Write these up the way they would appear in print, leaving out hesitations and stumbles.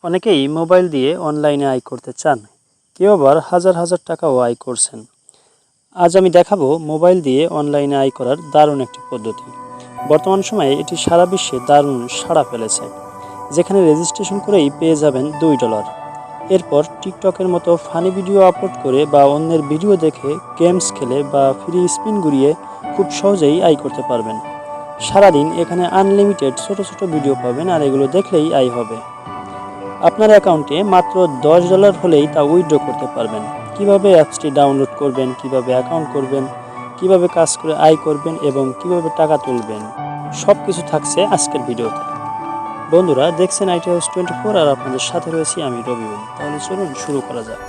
অনেকেই মোবাইল দিয়ে অনলাইনে আয় করতে চান, কেউ আবার হাজার হাজার টাকাও আয় করছেন। আজ আমি দেখাবো মোবাইল দিয়ে অনলাইনে আয় করার দারুণ একটি পদ্ধতি। বর্তমান সময়ে এটি সারা বিশ্বে দারুণ সাড়া ফেলেছে, যেখানে রেজিস্ট্রেশন করেই পেয়ে যাবেন $2। এরপর টিকটকের মতো ফানি ভিডিও আপলোড করে বা অন্যের ভিডিও দেখে গেমস খেলে বা ফ্রি স্পিন ঘুরিয়ে খুব সহজেই আয় করতে পারবেন। সারাদিন এখানে আনলিমিটেড ছোট ছোট ভিডিও পাবেন, আর এগুলো দেখলেই আয় হবে। আপনার অ্যাকাউন্টে মাত্র $10 হলেই তা উইথড্র করতে পারবেন। কিভাবে অ্যাপসটি ডাউনলোড করবেন, কিভাবে অ্যাকাউন্ট করবেন, কিভাবে কাজ করে আয় করবেন এবং কিভাবে টাকা তুলবেন, সব কিছু থাকছে আজকের ভিডিওতে। বন্ধুরা, দেখছেন আইটি হাউস 24 আর আপনাদের সাথে রয়েছি আমি রবিউল। তাহলে চলুন শুরু করা যাক।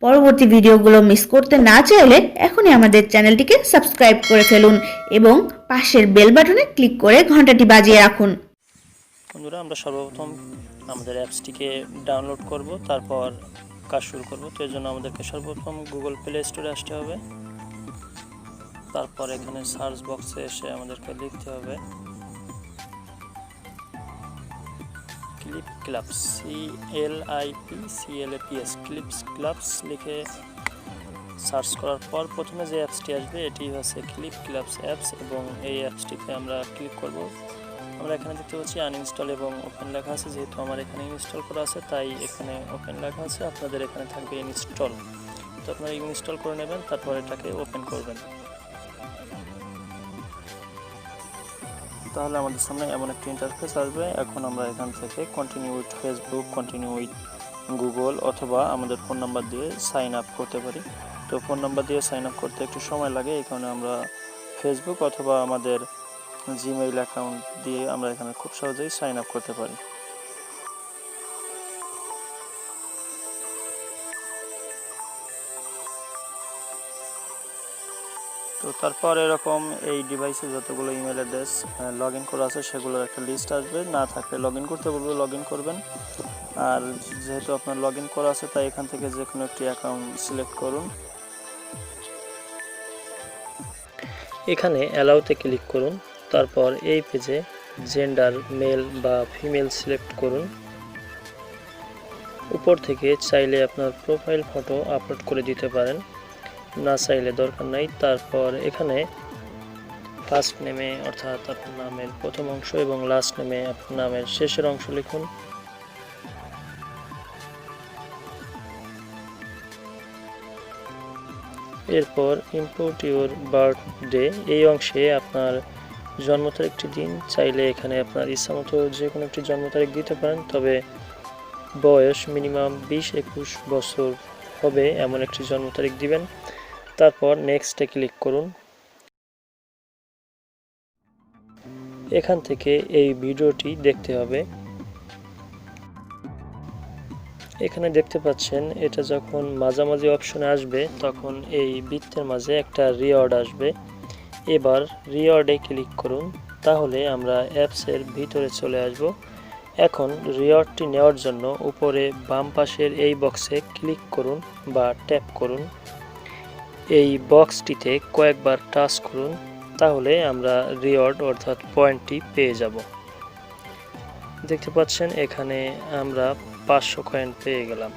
পরবর্তী ভিডিওগুলো মিস করতে না চাইলে এখনই আমাদের চ্যানেলটিকে সাবস্ক্রাইব করে ফেলুন এবং পাশের বেল বাটনে ক্লিক করে ঘন্টাটি বাজিয়ে রাখুন। বন্ধুরা, আমরা সর্বপ্রথম আমাদের অ্যাপসটিকে ডাউনলোড করব, তারপর কাজ শুরু করব। তো এর জন্য আমাদেরকে সর্বপ্রথম গুগল প্লে স্টোরে আসতে হবে। তারপর এখানে সার্চ বক্সে এসে আমাদেরকে লিখতে হবে ClipClaps, CLIPCLAPS, ClipClaps লিখে সার্চ করার পর প্রথমে যে অ্যাপসটি আসবে এটি হচ্ছে ClipClaps অ্যাপস, এবং এই অ্যাপসটিতে আমরা ক্লিক করব। আমরা এখানে দেখতে পাচ্ছি আনইনস্টল এবং ওপেন লেখা আছে। যেহেতু আমার এখানে ইনস্টল করা আছে তাই এখানে ওপেন লেখা আছে, আপনাদের এখানে থাকবে ইনস্টল। তো আপনারা ইনস্টল করে নেবেন, তারপর এটাকে ওপেন করবেন। তাহলে আমাদের সামনে এমন একটি ইন্টারফেস আসবে। এখন আমরা এখান থেকে continue with Facebook, continue with Google অথবা আমাদের ফোন নাম্বার দিয়ে সাইন আপ করতে পারি। তো ফোন নাম্বার দিয়ে সাইন আপ করতে একটু সময় লাগে, এই কারণে আমরা ফেসবুক অথবা আমাদের জিমেইল অ্যাকাউন্ট দিয়ে আমরা এখানে খুব সহজেই সাইন আপ করতে পারি। তো তারপর এরকম এই ডিভাইসে যতগুলো ইমেল অ্যাড্রেস লগ ইন করা আছে সেগুলোর একটা লিস্ট আসবে। না থাকলে লগ ইন করতে বলবে, লগ ইন করবেন। আর যেহেতু আপনার লগ ইন করা আছে তাই এখান থেকে যে কোনো একটি অ্যাকাউন্ট সিলেক্ট করুন। এখানে অ্যালাউতে ক্লিক করুন। তারপর এই পেজে জেন্ডার মেল বা ফিমেল সিলেক্ট করুন। উপর থেকে চাইলে আপনার প্রোফাইল ফটো আপলোড করে দিতে পারেন, না চাইলে দরকার নাই। তারপর এখানে ফার্স্ট নেমে অর্থাৎ আপনার নামের প্রথম অংশ এবং লাস্ট নেমে আপনার নামের শেষের অংশ লিখুন। এরপর ইম্পোর্ট ইউর বার্থডে, এই অংশে আপনার জন্ম তারিখটি দিন। চাইলে এখানে আপনার ইচ্ছামতো যে কোনো একটি জন্ম তারিখ দিতে পারেন, তবে বয়স মিনিমাম 20-21 বছর হবে এমন একটি জন্ম তারিখ দিবেন। তারপর নেক্সটে ক্লিক করুন। এখান থেকে এই ভিডিওটি দেখতে হবে। এখানে দেখতে পাচ্ছেন এটা যখন মাঝামাঝি অপশনে আসবে তখন এই বৃত্তের মাঝে একটা রিওয়ার্ড আসবে। এবার রিওয়ার্ডে ক্লিক করুন, তাহলে আমরা অ্যাপসের ভিতরে চলে আসব। এখন রিওয়ার্ডটি নেওয়ার জন্য উপরে বাম পাশের এই বক্সে ক্লিক করুন বা ট্যাপ করুন। এই বক্সটিতে কয়েকবার টাচ করুন, তাহলে আমরা রিওয়ার্ড অর্থাৎ পয়েন্টটি পেয়ে যাব। দেখতে পাচ্ছেন এখানে আমরা 500 কয়েন পেয়ে গেলাম।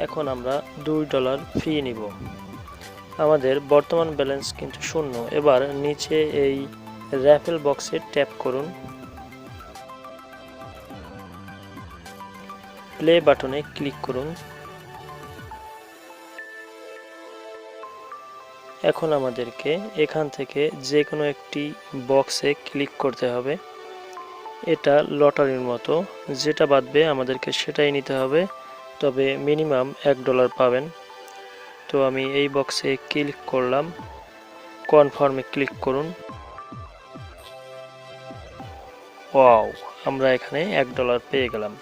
এখন আমরা $2 ফি নিব। আমাদের বর্তমান ব্যালেন্স কিন্তু শূন্য। এবার নিচে এই র্যাফেল বক্সে ট্যাপ করুন, প্লে বাটনে ক্লিক করুন। এখন আমাদেরকে এখান থেকে যে কোনো একটি বক্সে ক্লিক করতে হবে। এটা লটারির মতো, যেটা বাদবে আমাদেরকে সেটাই নিতে হবে, তবে মিনিমাম $1 পাবেন। তো আমি এই বক্সে ক্লিক করলাম, কনফার্মে ক্লিক করুন। ওয়াও, আমরা এখানে $1 পেয়ে গেলাম।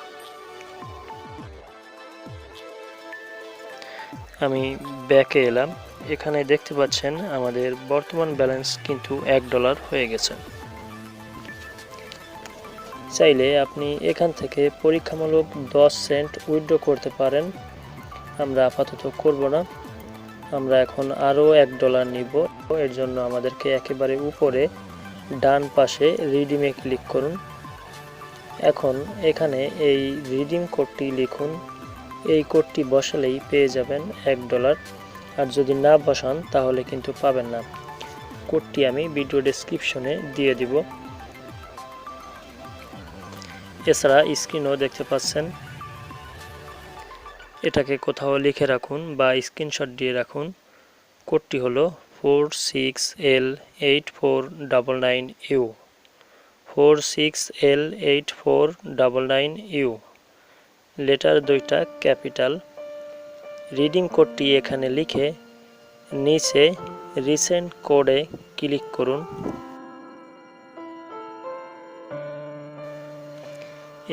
আমি ব্যাকে এলাম। এখানে দেখতে পাচ্ছেন আমাদের বর্তমান ব্যালেন্স কিন্তু $1 হয়ে গেছে। চাইলে আপনি এখান থেকে পরীক্ষামূলক 10 সেন্ট উইথড্র করতে পারেন। আমরা আপাতত করব না, আমরা এখন আরও $1 নিব। এর জন্য আমাদেরকে একেবারে উপরে ডান পাশে রিডিমে ক্লিক করুন। এখন এখানে এই রিডিম কোডটি লিখুন। এই কোডটি বসালেই পেয়ে যাবেন $1, আর যদি না বসান তাহলে কিন্তু পাবেন না। কোডটি আমি ভিডিও ডেসক্রিপশনে দিয়ে দিব। এছাড়া স্ক্রিনও দেখতে পাচ্ছেন, এটাকে কোথাও লিখে রাখুন বা স্ক্রিনশট দিয়ে রাখুন। কোডটি হলো 46L8499U 46L8499U। লেটার দুইটা ক্যাপিটাল। রিডিং কোডটি এখানে লিখে নিচে রিসেন্ট কোডে ক্লিক করুন।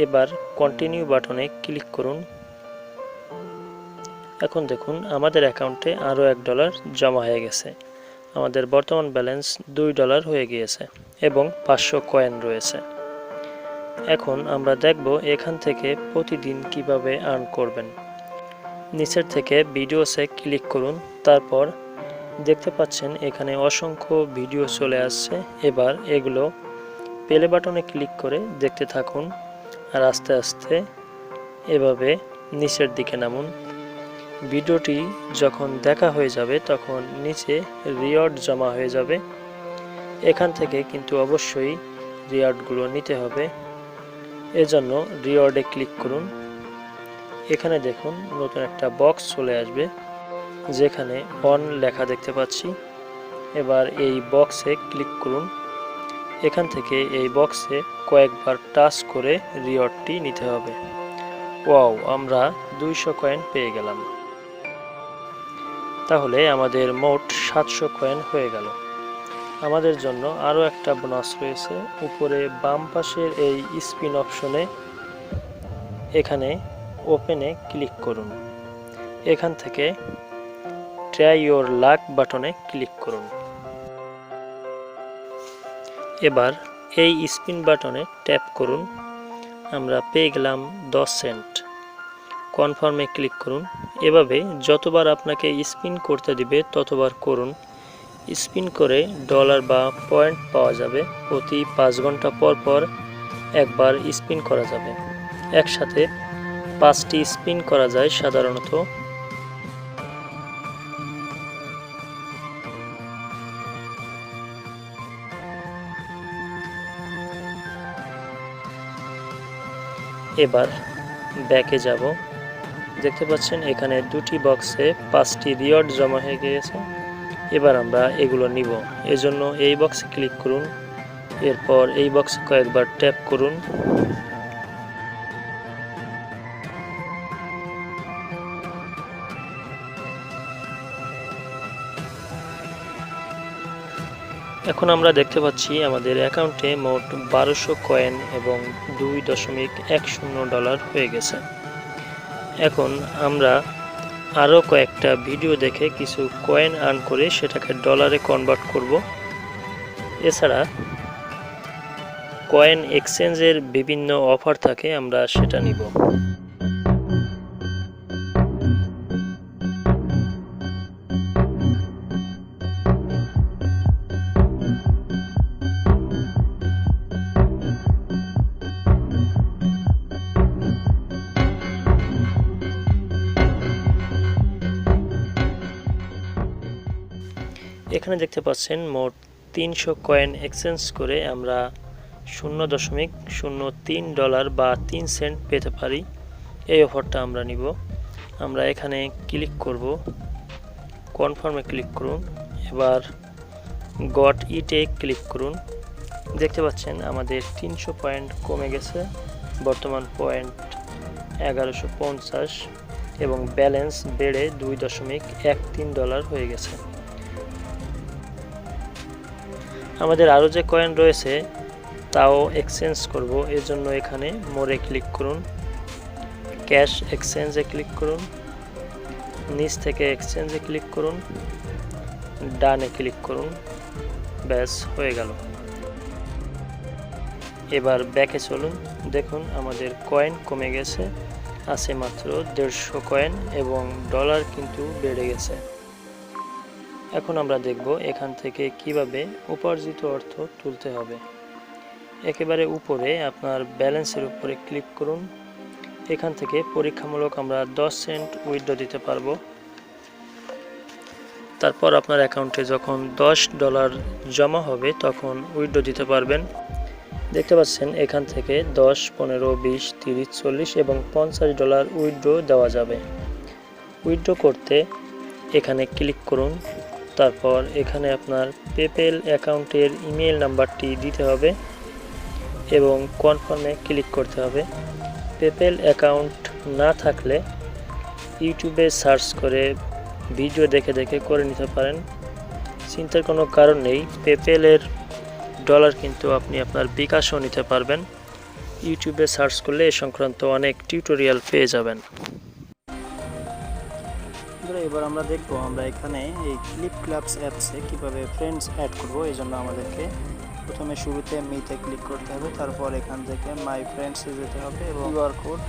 এবার কন্টিনিউ বাটনে ক্লিক করুন। এখন দেখুন আমাদের অ্যাকাউন্টে আরও $1 জমা হয়ে গেছে। আমাদের বর্তমান ব্যালেন্স $2 হয়ে গিয়েছে এবং 500 কয়েন রয়েছে। এখন আমরা দেখব এখান থেকে প্রতিদিন কিভাবে আর্ন করবেন। নিচের থেকে ভিডিওসে ক্লিক করুন, তারপর দেখতে পাচ্ছেন এখানে অসংখ্য ভিডিও চলে আসছে। এবার এগুলো প্লে বাটনে ক্লিক করে দেখতে থাকুন, আর আস্তে আস্তে এভাবে নিচের দিকে নামুন। ভিডিওটি যখন দেখা হয়ে যাবে তখন নিচে রিওয়ার্ড জমা হয়ে যাবে। এখান থেকে কিন্তু অবশ্যই রিওয়ার্ডগুলো নিতে হবে, এজন্য রিওয়ার্ডে ক্লিক করুন। এখানে দেখুন নতুন একটা বক্স চলে আসবে যেখানে অন লেখা দেখতে পাচ্ছি। এবার এই বক্সে ক্লিক করুন। এখান থেকে এই বক্সে কয়েকবার টাচ করে রিওয়ার্ডটি নিতে হবে। ওয়াও, আমরা 200 কয়েন পেয়ে গেলাম। তাহলে আমাদের মোট 700 কয়েন হয়ে গেল। আমাদের জন্য আরও একটা বোনাস রয়েছে। উপরে বাম পাশের এই স্পিন অপশনে এখানে ওপেনে ক্লিক করুন। এখান থেকে ট্রাই ইওর লাক বাটনে ক্লিক করুন। এবার এই স্পিন বাটনে ট্যাপ করুন। আমরা পেয়ে গেলাম 10 সেন্ট। কনফার্মে ক্লিক করুন। এভাবে যতবার আপনাকে স্পিন করতে দিবে ততবার করুন। স্পিন করে ডলার বা পয়েন্ট পাওয়া যাবে। প্রতি 5 ঘন্টা পর পর একবার স্পিন করা যাবে। একসাথে 5টি স্পিন করা যায় সাধারণত। এবার ব্যাকে যাব। দেখতে পাচ্ছেন এখানে দুটি বক্সে 5টি রিওয়ার্ড জমা হয়ে গিয়েছে। এবার আমরা এগুলো নিব, এজন্য এই বক্সে ক্লিক করুন। এরপর এই বক্সে কয়েকবার ট্যাপ করুন। এখন আমরা দেখতে পাচ্ছি আমাদের অ্যাকাউন্টে মোট 1200 কয়েন এবং $2.10 হয়ে গেছে। এখন আমরা আরও কয়েকটা ভিডিও দেখে কিছু কয়েন আর্ন করে সেটাকে ডলারে কনভার্ট করব। এছাড়া কয়েন এক্সচেঞ্জের বিভিন্ন অফার থাকে, আমরা সেটা নিব। এখানে দেখতে পাচ্ছেন মোট 300 কয়েন এক্সচেঞ্জ করে আমরা $0.03 বা 3 সেন্ট পেতে পারি। এই অফারটা আমরা নিব। আমরা এখানে ক্লিক করব, কনফার্মে ক্লিক করুন। এবার গট ইটে ক্লিক করুন। দেখতে পাচ্ছেন আমাদের 300 পয়েন্ট কমে গেছে। বর্তমান পয়েন্ট 1150 এবং ব্যালেন্স বেড়ে $2.13 হয়ে গেছে। আমাদের আরও যে কয়েন রয়েছে তাও এক্সচেঞ্জ করব, এর জন্য এখানে মোরে ক্লিক করুন। ক্যাশ এক্সচেঞ্জে ক্লিক করুন। নিচ থেকে এক্সচেঞ্জে ক্লিক করুন, ডানে ক্লিক করুন। ব্যাস হয়ে গেল। এবার ব্যাকে চলুন। দেখুন আমাদের কয়েন কমে গেছে, আছে মাত্র 150 কয়েন এবং ডলার কিন্তু বেড়ে গেছে। এখন আমরা দেখব এখান থেকে কিভাবে উপার্জিত অর্থ তুলতে হবে। একেবারে উপরে আপনার ব্যালেন্সের উপরে ক্লিক করুন। এখান থেকে পরীক্ষামূলক আমরা 10 সেন্ট উইথড্র দিতে পারবো। তারপর আপনার অ্যাকাউন্টে যখন $10 জমা হবে তখন উইথড্র দিতে পারবেন। দেখতে পাচ্ছেন এখান থেকে 10, 15, 20, 30, 40 এবং $50 উইথড্র দেওয়া যাবে। উইথড্র করতে এখানে ক্লিক করুন। তারপর এখানে আপনার পেপ্যাল অ্যাকাউন্টের ইমেল নাম্বারটি দিতে হবে এবং কনফার্মে ক্লিক করতে হবে। পেপ্যাল অ্যাকাউন্ট না থাকলে ইউটিউবে সার্চ করে ভিডিও দেখে দেখে করে নিতে পারেন। চিন্তার কোনো কারণ নেই, পেপ্যালের ডলার কিন্তু আপনি আপনার বিকাশও নিতে পারবেন। ইউটিউবে সার্চ করলে এ সংক্রান্ত অনেক টিউটোরিয়াল পেয়ে যাবেন। এবার আমরা দেখব আমরা এখানে এই ClipClaps অ্যাপসে কীভাবে ফ্রেন্ডস অ্যাড করব। এই জন্য আমাদেরকে প্রথমে শুরুতে মিতে ক্লিক করতে হবে, তারপর এখান থেকে মাই ফ্রেন্ডসে যেতে হবে এবং কিউআর কোড,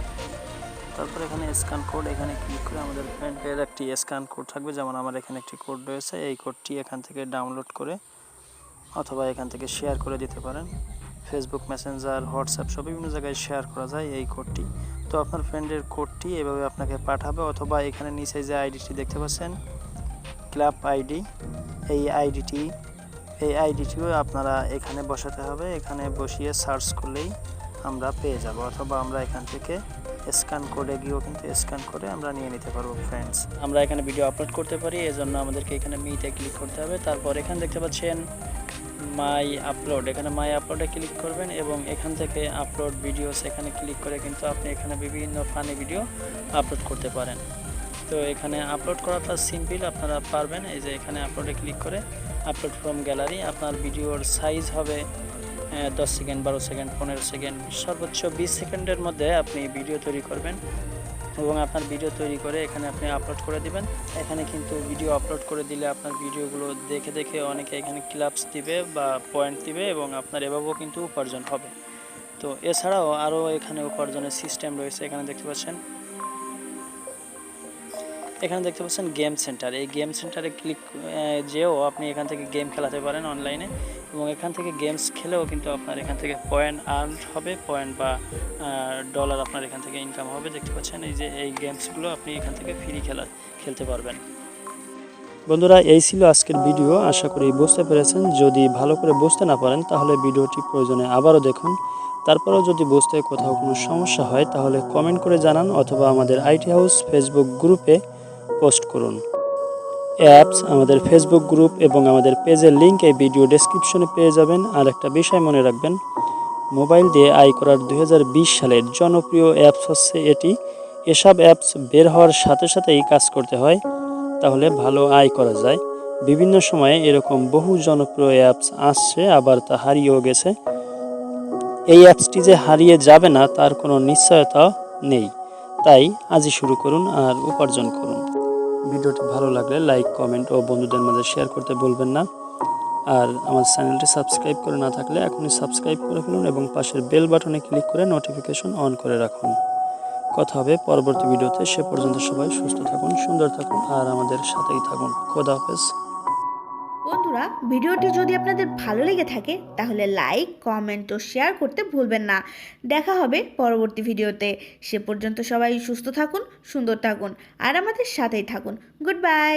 তারপর এখানে স্ক্যান কোড, এখানে ক্লিক করে আমাদের ফ্রেন্ডের একটি স্ক্যান কোড থাকবে, যেমন আমার এখানে একটি কোড রয়েছে। এই কোডটি এখান থেকে ডাউনলোড করে অথবা এখান থেকে শেয়ার করে দিতে পারেন। ফেসবুক, মেসেঞ্জার, হোয়াটসঅ্যাপ সব বিভিন্ন জায়গায় শেয়ার করা যায় এই কোডটি। তো আপনার ফ্রেন্ডের কোডটি এভাবে আপনাকে পাঠাবে, অথবা এখানে নিচে যে আইডিটি দেখতে পাচ্ছেন ক্লাব আইডি, এই আইডিটিও আপনারা এখানে বসাতে হবে। এখানে বসিয়ে সার্চ করলেই আমরা পেয়ে যাব, অথবা আমরা এখান থেকে স্ক্যান কোডে গিয়েও কিন্তু স্ক্যান করে আমরা নিয়ে নিতে পারবো ফ্রেন্ডস। আমরা এখানে ভিডিও আপলোড করতে পারি, এজন্য আমাদেরকে এখানে মিতে ক্লিক করতে হবে। তারপর এখানে দেখতে পাচ্ছেন মাই আপলোড, এখানে মাই আপলোডে ক্লিক করবেন এবং এখান থেকে আপলোড ভিডিওস এখানে ক্লিক করে কিন্তু আপনি এখানে বিভিন্ন ফানি ভিডিও আপলোড করতে পারেন। তো এখানে আপলোড করাটা সিম্পল, আপনারা পারবেন। এই যে এখানে আপলোডে ক্লিক করে আপলোড ফ্রম গ্যালারি, আপনার ভিডিওর সাইজ হবে 10 সেকেন্ড, 12 সেকেন্ড, 15 সেকেন্ড, সর্বোচ্চ 20 সেকেন্ডের মধ্যে আপনি ভিডিও তৈরি করবেন এবং আপনার ভিডিও তৈরি করে এখানে আপনি আপলোড করে দিবেন। এখানে কিন্তু ভিডিও আপলোড করে দিলে আপনার ভিডিওগুলো দেখে দেখে অনেকে এখানে ক্লাপস দিবে বা পয়েন্ট দিবে এবং আপনার এভাবেও কিন্তু উপার্জন হবে। তো এছাড়াও আরও এখানে উপার্জনের সিস্টেম রয়েছে। এখানে দেখতে পাচ্ছেন গেম সেন্টার, এই গেম সেন্টারে ক্লিক যেও আপনি এখান থেকে গেম খেলাতে পারেন অনলাইনে এবং এখান থেকে গেমস খেলেও কিন্তু আপনার এখান থেকে পয়েন্ট আর্ন হবে, পয়েন্ট বা ডলার আপনার এখান থেকে ইনকাম হবে। দেখতে পাচ্ছেন এই যে এই গেমসগুলো আপনি এখান থেকে ফ্রি খেলতে পারবেন। বন্ধুরা, এই ছিল আজকের ভিডিও, আশা করি বুঝতে পেরেছেন। যদি ভালো করে বুঝতে না পারেন তাহলে ভিডিওটি প্রয়োজনে আবারও দেখুন। তারপরেও যদি বুঝতে কোথাও কোনো সমস্যা হয় তাহলে কমেন্ট করে জানান, অথবা আমাদের আইটি হাউস ফেসবুক গ্রুপে পোস্ট করুন। অ্যাপস, আমাদের ফেসবুক গ্রুপ এবং আমাদের পেজের লিঙ্ক এই ভিডিও ডেসক্রিপশনে পেয়ে যাবেন। আর একটা বিষয় মনে রাখবেন, মোবাইল দিয়ে আয় করার 2020 সালের জনপ্রিয় অ্যাপস হচ্ছে এটি। এসব অ্যাপস বের হওয়ার সাথে সাথেই কাজ করতে হয়, তাহলে ভালো আয় করা যায়। বিভিন্ন সময়ে এরকম বহু জনপ্রিয় অ্যাপস আসছে, আবার তা হারিয়েও গেছে। এই অ্যাপসটি যে হারিয়ে যাবে না তার কোনো নিশ্চয়তা নেই, তাই আজই শুরু করুন আর উপার্জন করুন। ভিডিওটি ভালো লাগলে লাইক, কমেন্ট ও বন্ধুদের মাঝে শেয়ার করতে ভুলবেন না। আর আমার চ্যানেলটি সাবস্ক্রাইব করে না থাকলে এখনই সাবস্ক্রাইব করে ফেলুন এবং পাশের বেল বাটনে ক্লিক করে নোটিফিকেশন অন করে রাখুন। কথা হবে পরবর্তী ভিডিওতে। সে পর্যন্ত সবাই সুস্থ থাকুন, সুন্দর থাকুন আর আমাদের সাথেই থাকুন। খোদা হাফেজ। বন্ধুরা, ভিডিওটি যদি আপনাদের ভালো লেগে থাকে তাহলে লাইক, কমেন্ট ও শেয়ার করতে ভুলবেন না। দেখা হবে পরবর্তী ভিডিওতে। সে পর্যন্ত সবাই সুস্থ থাকুন, সুন্দর থাকুন আর আমাদের সাথেই থাকুন। Good bye.